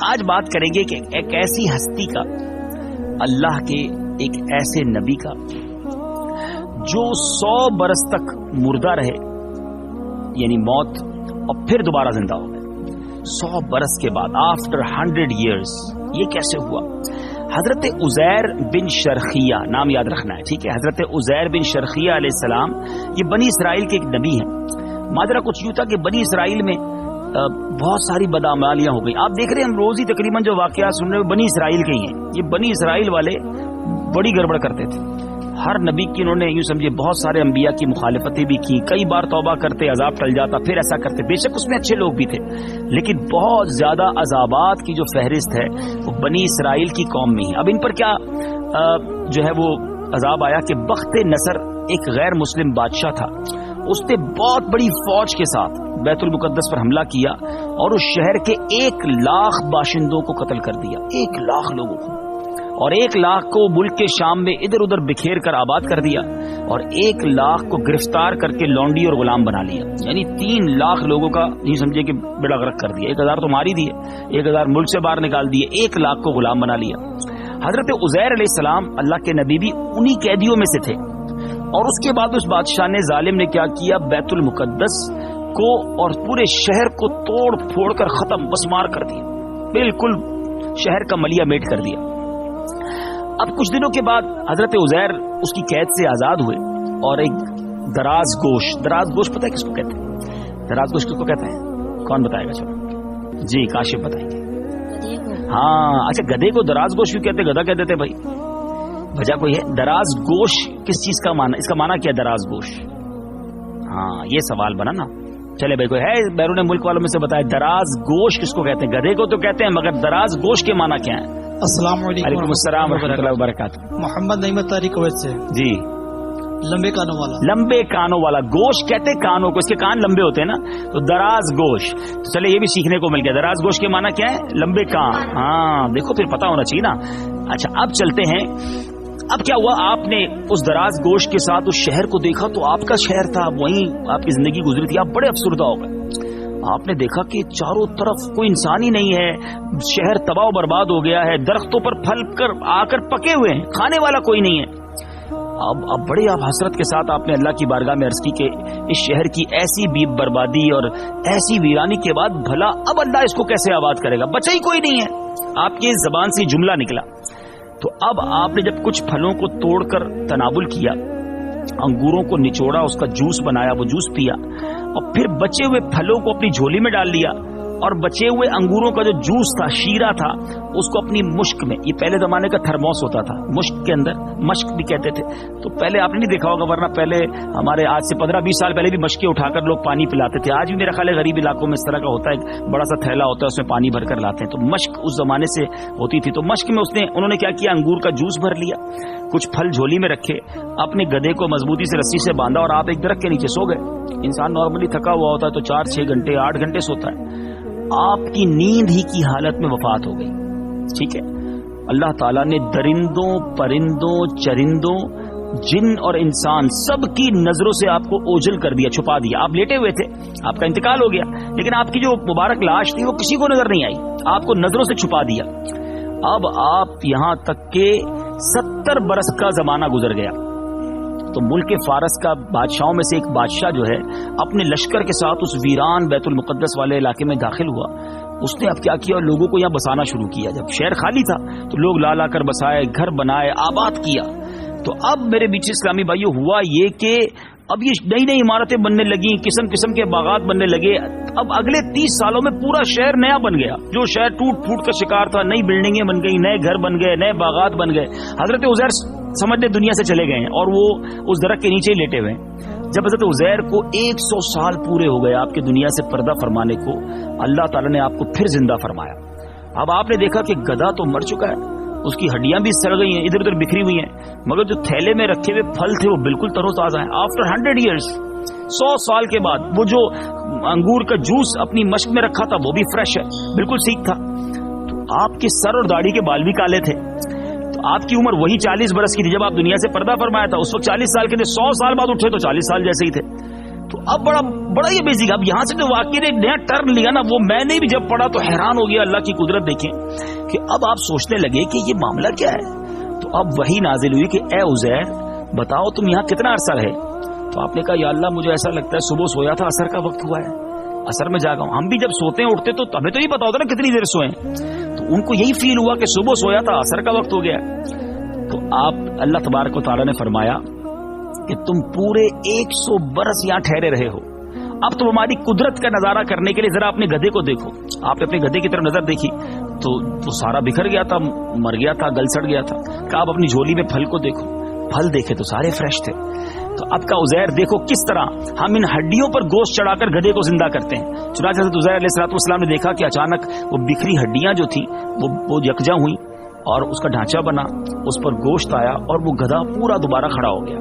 آج بات کریں گے کہ ایک ایسی ہستی کا، اللہ کے ایک ایسے نبی کا جو 100 برس تک مردہ رہے، یعنی موت، اور پھر دوبارہ زندہ ہو گئے 100 برس کے بعد، آفٹر 100 ایئرس. یہ کیسے ہوا؟ حضرت عزیر بن شرخیہ، نام یاد رکھنا ہے، ٹھیک ہے؟ حضرت عزیر بن شرخیہ علیہ السلام یہ بنی اسرائیل کے ایک نبی ہیں. ماجرا کچھ یوں تھا کہ بنی اسرائیل میں بہت ساری بدعمالیاں ہو گئی. آپ دیکھ رہے ہیں ہم روز ہی تقریباً جو واقعات سن رہے ہیں بنی اسرائیل کے ہی ہیں. یہ بنی اسرائیل والے بڑی گڑبڑ کرتے تھے. ہر نبی کی انہوں نے یوں سمجھے بہت سارے انبیاء کی مخالفتیں بھی کی، کئی بار توبہ کرتے، عذاب ٹل جاتا، پھر ایسا کرتے. بے شک اس میں اچھے لوگ بھی تھے، لیکن بہت زیادہ عذابات کی جو فہرست ہے وہ بنی اسرائیل کی قوم میں ہی. اب ان پر کیا جو ہے وہ عذاب آیا کہ بخت نصر ایک غیر مسلم بادشاہ تھا، اس نے بہت بڑی فوج کے ساتھ بیت المقدس پر حملہ کیا اور اس شہر کے 1 لاکھ باشندوں کو قتل کر دیا. 1 لاکھ لوگوں کو، اور 1 لاکھ کو ملک کے شام میں ادھر ادھر بکھیر کر آباد کر دیا، اور 1 لاکھ کو گرفتار کر کے لونڈی اور غلام بنا لیا. یعنی 3 لاکھ لوگوں کا نہیں سمجھے کہ بیڑا غرق کر دیا. 1000 تو مار ہی دیے، 1000 ملک سے باہر نکال دیے، 1 لاکھ کو غلام بنا لیا. حضرت عزیر علیہ السلام اللہ کے نبی بھی انہی قیدیوں میں سے تھے. اور اس کے بعد اس بادشاہ نے، ظالم نے کیا کیا، بیت المقدس کو اور پورے شہر کو توڑ پھوڑ کر ختم مسمار کر دیا، بالکل شہر کا ملیا میٹ کر دیا. اب کچھ دنوں کے بعد حضرت عزیر اس کی قید سے آزاد ہوئے، اور ایک دراز گوش پتہ ہے کس کو کہتے ہیں؟ دراز گوش کس کو کہتے ہیں؟ کون بتائے گا؟ چلو جی کاشف بتائیں گے. ہاں اچھا، گدھے کو دراز گوش کیوں کہتے؟ گدھا کہتے تھے بھائی، وجہ کوئی ہے؟ دراز گوش کس چیز کا معنی، اس کا معنی کیا دراز گوش؟ ہاں یہ سوال بنا نا. چلے بھائی کوئی ہے بیرون ملک والوں میں سے بتائے دراز گوش کس کو کہتے ہیں؟ گدھے کو تو کہتے ہیں، مگر دراز گوش کے معنی کیا ہے؟ السلام علیکم. وعلیکم السلام ورحمۃ اللہ وبرکاتہ. محمد نعمت طارق کویت سے. جی، لمبے کانوں والا. لمبے کانوں والا. گوش کہتے کانوں کو، اس کے کان لمبے ہوتے ہیں نا، تو دراز گوش. تو چلے یہ بھی سیکھنے کو مل گیا. دراز گوش کے معنی کیا ہے؟ لمبے کان. ہاں دیکھو پھر پتا ہونا چاہیے نا. اچھا اب چلتے ہیں. اب کیا ہوا، آپ نے اس دراز گوش کے ساتھ اس شہر کو دیکھا تو آپ کا شہر تھا، وہیں آپ کی زندگی گزری تھی، آپ بڑے افسردہ ہو گئے. آپ نے دیکھا کہ چاروں طرف کوئی انسان ہی نہیں ہے، شہر تباہ و برباد ہو گیا ہے، درختوں پر پھل کر آ کر پکے ہوئے ہیں، کھانے والا کوئی نہیں ہے. اب بڑے آپ حسرت کے ساتھ آپ نے اللہ کی بارگاہ میں عرض کی کہ اس شہر کی ایسی بربادی اور ایسی ویرانی کے بعد بھلا اب اللہ اس کو کیسے آباد کرے گا؟ بچا ہی کوئی نہیں ہے. آپ کی زبان سے جملہ نکلا. تو اب آپ نے جب کچھ پھلوں کو توڑ کر تناول کیا، انگوروں کو نچوڑا، اس کا جوس بنایا، وہ جوس پیا، اور پھر بچے ہوئے پھلوں کو اپنی جھولی میں ڈال لیا، اور بچے ہوئے انگوروں کا جو جوس تھا، شیرہ تھا، اس کو اپنی مشک میں، یہ پہلے زمانے کا تھرموس ہوتا تھا، مشک کے اندر، مشک بھی کہتے تھے. تو پہلے آپ نے نہیں دیکھا ہوگا، ورنہ پہلے ہمارے آج سے 15-20 سال پہلے بھی مشکیں اٹھا کر لوگ پانی پلاتے تھے. آج بھی میرا خیال ہے غریب علاقوں میں اس طرح کا ہوتا ہے، بڑا سا تھیلا ہوتا ہے، اس میں پانی بھر کر لاتے ہیں. تو مشک اس زمانے سے ہوتی تھی. تو مشک میں انہوں نے کیا کیا، انگور کا جوس بھر لیا، کچھ پھل جھولی میں رکھے، اپنے گدھے کو مضبوطی سے رسی سے باندھا، اور آپ ایک درخت کے نیچے سو گئے. انسان نارملی تھکا ہوا ہوتا ہے تو 4-6 گھنٹے 8 گھنٹے سوتا ہے. آپ کی نیند ہی کی حالت میں وفات ہو گئی. ٹھیک ہے، اللہ تعالیٰ نے درندوں، پرندوں، چرندوں، جن اور انسان سب کی نظروں سے آپ کو اوجھل کر دیا، چھپا دیا. آپ لیٹے ہوئے تھے، آپ کا انتقال ہو گیا، لیکن آپ کی جو مبارک لاش تھی وہ کسی کو نظر نہیں آئی، آپ کو نظروں سے چھپا دیا. اب آپ یہاں تک کہ 70 برس کا زمانہ گزر گیا. تو ملک فارس کا بادشاہوں میں سے ایک بادشاہ جو ہے اپنے لشکر کے ساتھ اس ویران بیت المقدس والے علاقے میں داخل ہوا. اس نے اب کیا کیا، لوگوں کو یہاں بسانا شروع کیا. جب شہر خالی تھا تو لوگ لا کر بسائے، گھر بنائے، آباد کیا. تو اب میرے بیچ اسلامی بھائیوں ہوا یہ کہ اب یہ نئی نئی عمارتیں بننے لگیں، قسم قسم کے باغات بننے لگے. اب اگلے 30 سالوں میں پورا شہر نیا بن گیا. جو شہر ٹوٹ پھوٹ کا شکار تھا، نئی بلڈنگیں بن گئی، نئے گھر بن گئے، نئے باغات بن گئے. حضرت عزیر سمجھنے دنیا سے چلے گئے ہیں، اور وہ اس درخت کے نیچے ہی لیٹے ہوئے ہیں. جب حضرت عزیر کو 100 سال پورے ہو گئے آپ کی دنیا سے پردہ فرمانے کو، اللہ تعالیٰ نے آپ کو پھر زندہ فرمایا. اب آپ نے دیکھا کہ گدھا تو مر چکا ہے، اس کی ہڈیاں بھی سڑ گئی ہیں، ادھر ادھر بکھری ہوئی ہیں، مگر جو تھیلے میں رکھے ہوئے پھل تھے وہ بالکل تر و تازہ ہیں. آفٹر 100 ایئرس، 100 سال کے بعد، وہ جو انگور کا جوس اپنی مشک میں رکھا تھا وہ بھی فریش ہے، بالکل سیکھ تھا. تو آپ کے سر اور داڑھی کے بال بھی کالے تھے. تو آپ کی عمر وہی 40 برس کی تھی جب آپ دنیا سے پردہ فرمایا تھا. اس وقت 40 سال کے تھے، 100 سال بعد اٹھے تو 40 سال جیسے ہی تھے. تو اب بڑا یہ بیسک, اب یہاں سے جو واقعے نے نیا ٹرن لیا نا, وہ میں نے بھی جب پڑھا تو حیران ہو گیا. اللہ کی قدرت دیکھیں کہ اب آپ سوچنے لگے کہ یہ معاملہ کیا ہے. تو اب وہی نازل ہوئی کہ اے عزیر بتاؤ تم یہاں کتنا عرصہ رہے. تو آپ نے کہا یا اللہ مجھے ایسا لگتا ہے صبح سویا تھا, عصر کا وقت ہوا ہے, عصر میں جاگا ہوں. ہم بھی جب سوتے ہیں اٹھتے تو ہمیں تو نہیں پتا ہوتا نا کتنی دیر سوئے. تو ان کو یہی فیل ہوا کہ صبح سویا تھا, عصر کا وقت ہو گیا. تو آپ اللہ تبارک و تعالیٰ نے فرمایا کہ تم پورے 100 برس یہاں ٹھہرے رہے ہو. اب تم ہماری قدرت کا نظارہ کرنے کے لیے ذرا اپنے گدھے کو دیکھو. آپ نے اپنے گدھے کی طرف نظر دیکھی تو سارا بکھر گیا تھا, مر گیا تھا, گل سڑ گیا تھا. کہ آپ اپنی جھولی میں پھل کو دیکھو, پھل دیکھے تو سارے فریش تھے. تو اب کا عزیر دیکھو کس طرح ہم ان ہڈیوں پر گوشت چڑھا کر گدھے کو زندہ کرتے ہیں. چنانچہ حضرت عزیر علیہ الصلوۃ والسلام نے دیکھا کہ اچانک وہ بکھری ہڈیاں جو تھیں وہ یکجا ہوئی اور اس کا ڈھانچہ بنا, اس پر گوشت آیا اور وہ گدھا پورا دوبارہ کھڑا ہو گیا.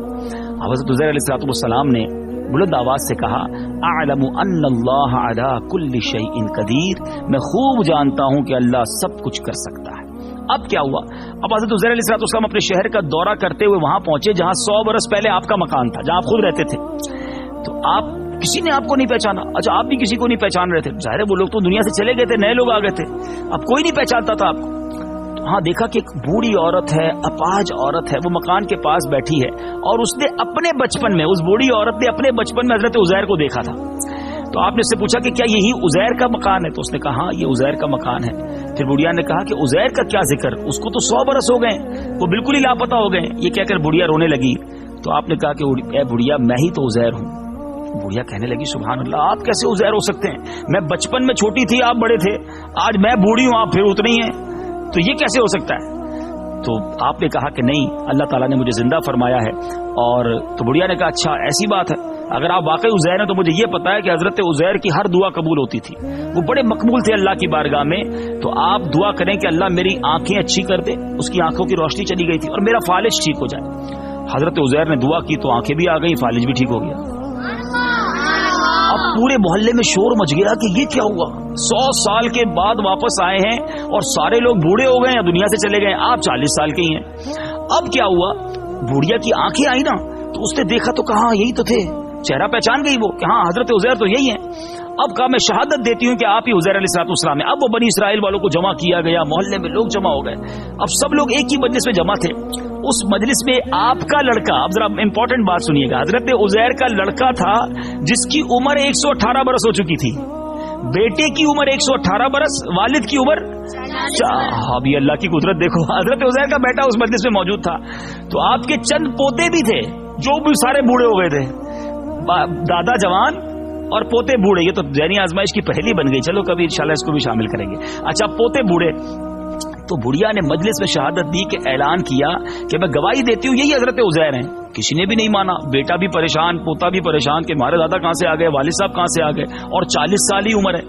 حضرت عزیر علیہ الصلوۃ والسلام نے بلند آواز سے کہا اعلم ان اللہ علی کل شیء قدیر, میں خوب جانتا ہوں کہ اللہ سب کچھ کر سکتا ہے. اب کیا ہوا, اب حضرت عزیر علیہ الصلوۃ والسلام اپنے شہر کا دورہ کرتے ہوئے وہاں پہنچے جہاں 100 برس پہلے آپ کا مکان تھا, جہاں آپ خود رہتے تھے. تو آپ کسی نے آپ کو نہیں پہچانا. اچھا آپ بھی کسی کو نہیں پہچان رہے تھے, ظاہر ہے وہ لوگ تو دنیا سے چلے گئے تھے, نئے لوگ آ گئے تھے, اب کوئی نہیں پہچانتا تھا آپ کو. ہاں دیکھا کہ ایک بوڑھی عورت ہے, اپاہج عورت ہے, وہ مکان کے پاس بیٹھی ہے اور اس نے اپنے بچپن میں, اس بوڑھی عورت نے اپنے بچپن میں حضرت عزیر کو دیکھا تھا. تو آپ نے اس سے پوچھا کہ کیا یہی عزیر کا مکان ہے؟ تو اس نے کہا ہاں یہ عزیر کا مکان ہے. پھر بڑھیا نے کہا کہ عزیر کا کیا ذکر, اس کو تو 100 برس ہو گئے, وہ بالکل ہی لاپتہ ہو گئے. یہ کہہ کر بڑھیا رونے لگی. تو آپ نے کہا کہ اے بڑھیا میں ہی تو عزیر ہوں. بڑھیا کہنے لگی سبحان اللہ, آپ کیسے عزیر ہو سکتے ہیں؟ میں بچپن میں چھوٹی تھی, آپ بڑے تھے, آج میں بوڑھی ہوں, آپ پھر اتنی ہیں, تو یہ کیسے ہو سکتا ہے؟ تو آپ نے کہا کہ نہیں, اللہ تعالیٰ نے مجھے زندہ فرمایا ہے. اور تو بڑھیا نے کہا اچھا ایسی بات ہے, اگر آپ واقعی عزیر ہیں تو مجھے یہ پتا ہے کہ حضرت عزیر کی ہر دعا قبول ہوتی تھی, وہ بڑے مقبول تھے اللہ کی بارگاہ میں. تو آپ دعا کریں کہ اللہ میری آنکھیں اچھی کر دے. اس کی آنکھوں کی روشنی چلی گئی تھی اور میرا فالج ٹھیک ہو جائے. حضرت عزیر نے دعا کی تو آنکھیں بھی آ گئی, فالج بھی ٹھیک ہو گیا. اب پورے محلے میں شور مچ گیا کہ یہ کیا ہوا, 100 سال کے بعد واپس آئے ہیں اور سارے لوگ بوڑھے ہو گئے ہیں, دنیا سے چلے گئے, آپ 40 سال کے ہی ہیں. اب کیا ہوا, بوڑھیا کی آنکھیں آئی نا تو اس نے دیکھا تو کہا یہی تو تھے, چہرہ پہچان گئی وہ کہ ہاں حضرت عزیر تو یہی ہیں. اب کہا میں شہادت دیتی ہوں کہ آپ ہی عزیر علیہ الصلوۃ والسلام ہیں. اب وہ بنی اسرائیل والوں کو جمع کیا گیا, محلے میں لوگ جمع ہو گئے. اب سب لوگ ایک ہی مجلس میں جمع تھے. اس مجلس میں آپ کا لڑکا, اب ذرا امپورٹنٹ بات سنیے گا, حضرت عزیر کا لڑکا تھا جس کی عمر 118 برس ہو چکی تھی, بیٹے کی عمر 118 برس, والد کی عمر ابھی اللہ کی قدرت دیکھو, حضرت عزیر کا بیٹا اس مجلس میں موجود تھا. تو آپ کے چند پوتے بھی تھے جو بھی سارے بوڑھے ہو گئے تھے, دادا جوان اور پوتے بوڑھے. یہ تو ذہنی آزمائش کی پہلی بن گئی, چلو کبھی انشاءاللہ اس کو بھی شامل کریں گے. اچھا پوتے بوڑھے. تو بڑھیا نے مجلس میں شہادت دی کہ اعلان کیا کہ میں گواہی دیتی ہوں یہی حضرت عزیر ہیں. کسی نے بھی نہیں مانا, بیٹا بھی پریشان, پوتا بھی پریشان کہ ہمارے دادا کہاں سے آ گئے, والد صاحب کہاں سے آ گئے, اور 40 سال ہی عمر ہے.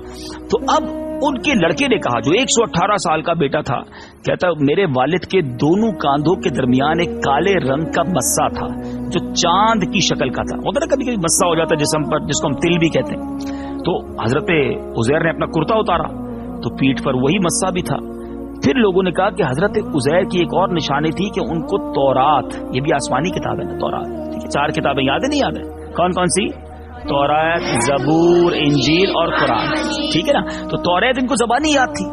تو اب ان کے لڑکے نے کہا جو 118 سال کا بیٹا تھا, کہتا میرے والد کے دونوں کاندھوں کے درمیان ایک کالے رنگ کا مسا تھا جو چاند کی شکل کا تھا. ہوتا نا کبھی کبھی مسا ہو جاتا ہے جسم پر, جس کو ہم تل بھی کہتے ہیں. تو حضرت عزیر نے اپنا کرتا اتارا تو پیٹھ پر وہی مسا بھی تھا. پھر لوگوں نے کہا کہ حضرت عزیر کی ایک اور نشانی تھی کہ ان کو تورات, یہ بھی آسمانی کتاب ہے نا تورات, ٹھیک ہے, 4 کتابیں یاد ہے نہیں یاد ہے, کون کون سی؟ تورات, زبور, انجیل اور قرآن, ٹھیک ہے نا. تو تورات ان کو زبانی یاد تھی.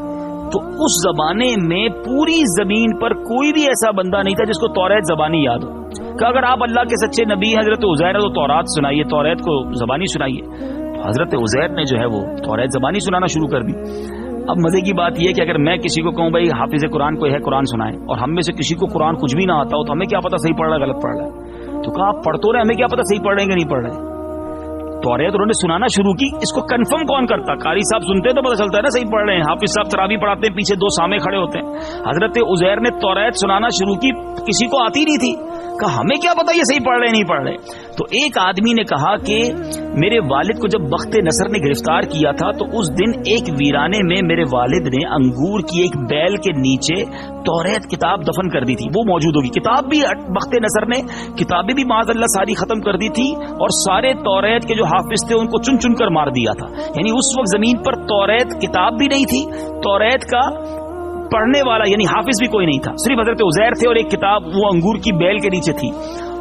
تو اس زمانے میں پوری زمین پر کوئی بھی ایسا بندہ نہیں تھا جس کو تورات زبانی یاد ہو. کہ اگر آپ اللہ کے سچے نبی حضرت عزیر ہے تو تورات سنائیے, تورات کو زبانی سنائیے. تو حضرت عزیر نے جو ہے وہ تورات زبانی سنانا شروع کر دی. اب مزے کی بات یہ کہ اگر میں کسی کو کہوں بھائی حافظ قرآن کوئی ہے قرآن سنائے, اور ہم میں سے کسی کو قرآن کچھ بھی نہ آتا ہو تو ہمیں کیا پتا صحیح پڑھ رہا ہے غلط پڑھ رہا ہے. تو کہا آپ پڑھ تو رہے, ہمیں کیا پتا صحیح پڑھ رہے ہیں کہ نہیں پڑھ رہے. تورات انہوں نے سنانا شروع کی. اس کو کنفرم کون کرتا, قاری صاحب سنتے تو پتا چلتا ہے نا صحیح پڑھ رہے ہیں, حافظ صاحب تراویح پڑھاتے ہیں, پیچھے 2 سامے کھڑے ہوتے ہیں. حضرت عزیر نے تورات سنانا شروع کی, کسی کو آتی نہیں تھی. کہا ہمیں کیا پتا یہ صحیح پڑھ رہے نہیں پڑھ رہے. تو ایک آدمی نے کہا کہ میرے والد کو جب بخت نصر نے گرفتار کیا تھا تو اس دن ایک ویرانے میں میرے والد نے انگور کی ایک بیل کے نیچے تورات کتاب دفن کر دی تھی. وہ موجود ہوگی کتاب بھی, بخت نصر نے کتابیں بھی معاذ اللہ ساری ختم کر دی تھی, اور سارے تورات کے جو حافظ تھے ان کو چن چن کر مار دیا تھا. یعنی اس وقت زمین پر تورات کتاب بھی نہیں تھی, تورات کا پڑھنے والا یعنی حافظ بھی کوئی نہیں تھا, صرف حضرت عزیر تھے اور ایک کتاب وہ انگور کی بیل کے نیچے تھی.